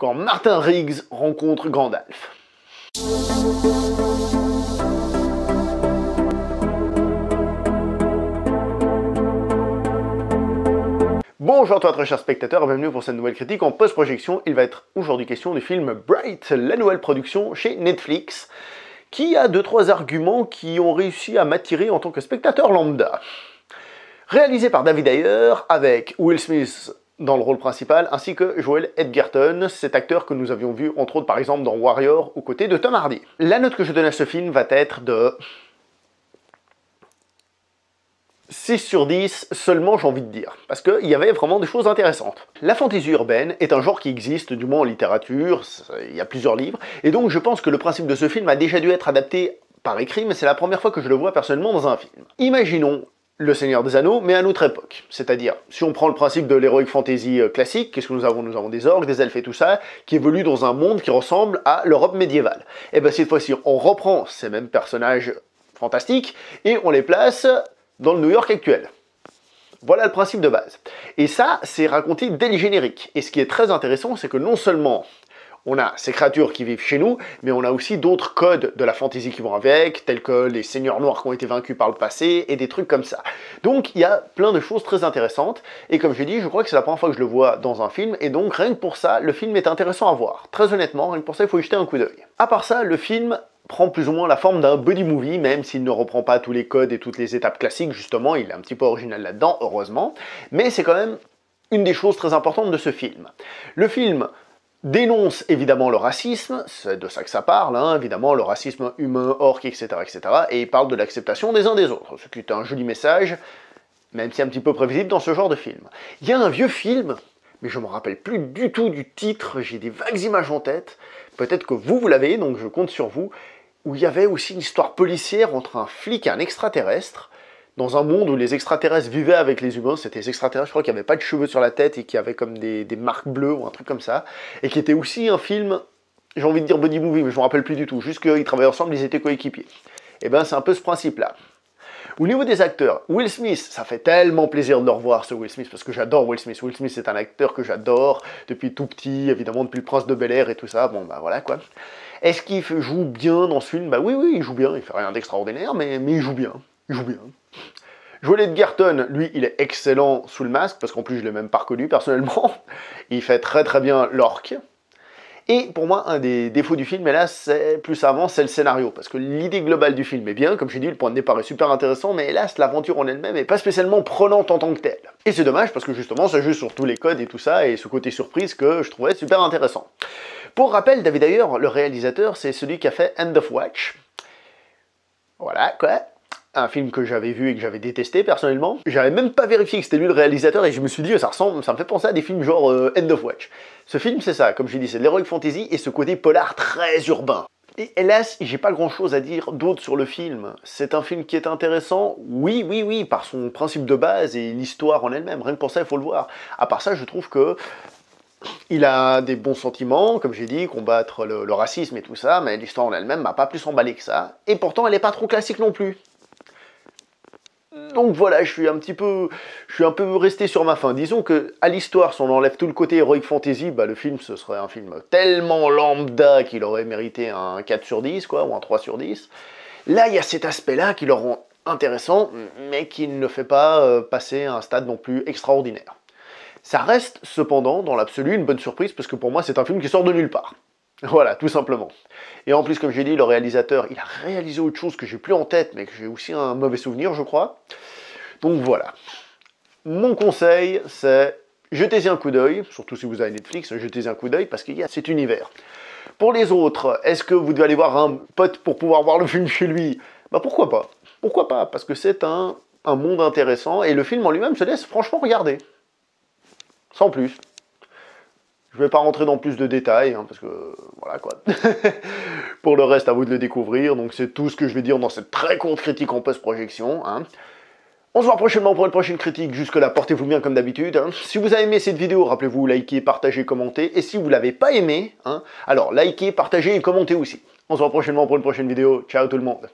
quand Martin Riggs rencontre Gandalf. Bonjour à toi très chers spectateurs et bienvenue pour cette nouvelle critique en post-projection. Il va être aujourd'hui question du film Bright, la nouvelle production chez Netflix, qui a 2-3 arguments qui ont réussi à m'attirer en tant que spectateur lambda. Réalisé par David Ayer, avec Will Smith dans le rôle principal, ainsi que Joel Edgerton, cet acteur que nous avions vu entre autres par exemple dans Warrior aux côtés de Tom Hardy. La note que je donne à ce film va être de 6 sur 10 seulement, j'ai envie de dire, parce qu'il y avait vraiment des choses intéressantes. La fantasy urbaine est un genre qui existe, du moins en littérature, il y a plusieurs livres, et donc je pense que le principe de ce film a déjà dû être adapté par écrit, mais c'est la première fois que je le vois personnellement dans un film. Imaginons Le Seigneur des Anneaux, mais à une autre époque. C'est-à-dire, si on prend le principe de l'heroic fantasy classique, qu'est-ce que nous avons? Nous avons des orques, des elfes et tout ça, qui évoluent dans un monde qui ressemble à l'Europe médiévale. Et bien cette fois-ci, on reprend ces mêmes personnages fantastiques, et on les place dans le New York actuel. Voilà le principe de base. Et ça, c'est raconté dès le générique. Et ce qui est très intéressant, c'est que non seulement on a ces créatures qui vivent chez nous, mais on a aussi d'autres codes de la fantasy qui vont avec, tels que les seigneurs noirs qui ont été vaincus par le passé, et des trucs comme ça. Donc il y a plein de choses très intéressantes, et comme j'ai dit, je crois que c'est la première fois que je le vois dans un film, et donc rien que pour ça, le film est intéressant à voir. Très honnêtement, rien que pour ça, il faut y jeter un coup d'œil. À part ça, le film prend plus ou moins la forme d'un buddy movie, même s'il ne reprend pas tous les codes et toutes les étapes classiques, justement, il est un petit peu original là-dedans, heureusement, mais c'est quand même une des choses très importantes de ce film. Le film dénonce évidemment le racisme, c'est de ça que ça parle, hein, évidemment, le racisme humain, orc, etc., etc., et il parle de l'acceptation des uns des autres, ce qui est un joli message, même si un petit peu prévisible dans ce genre de film. Il y a un vieux film, mais je me rappelle plus du tout du titre, j'ai des vagues images en tête, peut-être que vous l'avez, donc je compte sur vous, où il y avait aussi une histoire policière entre un flic et un extraterrestre, dans un monde où les extraterrestres vivaient avec les humains, c'était des extraterrestres, je crois, qui n'avaient pas de cheveux sur la tête et qui avaient comme des marques bleues ou un truc comme ça, et qui était aussi un film, j'ai envie de dire buddy movie, mais je me rappelle plus du tout, juste qu'ils travaillaient ensemble, ils étaient coéquipiers. Et ben c'est un peu ce principe-là. Au niveau des acteurs, Will Smith, ça fait tellement plaisir de le revoir ce Will Smith, parce que j'adore Will Smith. Will Smith c'est un acteur que j'adore depuis tout petit, évidemment depuis le Prince de Bel-Air et tout ça, bon bah voilà quoi. Est-ce qu'il joue bien dans ce film? Bah oui, il joue bien, il fait rien d'extraordinaire, mais il joue bien, Joel Edgerton, lui, il est excellent sous le masque, parce qu'en plus je l'ai même pas reconnu personnellement, il fait très très bien l'orque. Et pour moi, un des défauts du film, et là, c'est plus avant, c'est le scénario. Parce que l'idée globale du film est bien, comme j'ai dit, le point de départ est super intéressant, mais hélas, l'aventure en elle-même n'est pas spécialement prenante en tant que telle. Et c'est dommage, parce que justement, ça joue sur tous les codes et tout ça, et ce côté surprise que je trouvais super intéressant. Pour rappel, David Ayer, le réalisateur, c'est celui qui a fait End of Watch. Voilà, quoi. Un film que j'avais vu et que j'avais détesté personnellement. J'avais même pas vérifié que c'était lui le réalisateur et je me suis dit ça me fait penser à des films genre End of Watch. Ce film c'est ça, comme j'ai dit, c'est de l'heroic fantasy et ce côté polar très urbain. Et hélas, j'ai pas grand chose à dire d'autre sur le film. C'est un film qui est intéressant, oui, par son principe de base et l'histoire en elle-même. Rien que pour ça, il faut le voir. À part ça, je trouve que il a des bons sentiments, comme j'ai dit, combattre le racisme et tout ça, mais l'histoire en elle-même m'a pas plus emballé que ça. Et pourtant, elle est pas trop classique non plus. Donc voilà, je suis un peu resté sur ma faim. Disons que à l'histoire, si on enlève tout le côté heroic fantasy, bah le film ce serait un film tellement lambda qu'il aurait mérité un 4 sur 10, quoi, ou un 3 sur 10. Là, il y a cet aspect-là qui le rend intéressant, mais qui ne le fait pas passer à un stade non plus extraordinaire. Ça reste cependant, dans l'absolu, une bonne surprise, parce que pour moi, c'est un film qui sort de nulle part. Voilà, tout simplement. Et en plus, comme j'ai dit, le réalisateur, il a réalisé autre chose que j'ai plus en tête, mais que j'ai aussi un mauvais souvenir, je crois. Donc voilà. Mon conseil, c'est jetez-y un coup d'œil, surtout si vous avez Netflix, jetez-y un coup d'œil, parce qu'il y a cet univers. Pour les autres, est-ce que vous devez aller voir un pote pour pouvoir voir le film chez lui? Bah pourquoi pas? Pourquoi pas? Parce que c'est un monde intéressant, et le film en lui-même se laisse franchement regarder. Sans plus. Je vais pas rentrer dans plus de détails, hein, parce que voilà quoi. Pour le reste, à vous de le découvrir, donc c'est tout ce que je vais dire dans cette très courte critique en post-projection. Hein. On se voit prochainement pour une prochaine critique, jusque là, portez-vous bien comme d'habitude. Hein. Si vous avez aimé cette vidéo, rappelez-vous, likez, partagez, commentez, et si vous l'avez pas aimé, hein, alors likez, partagez et commentez aussi. On se voit prochainement pour une prochaine vidéo, ciao tout le monde.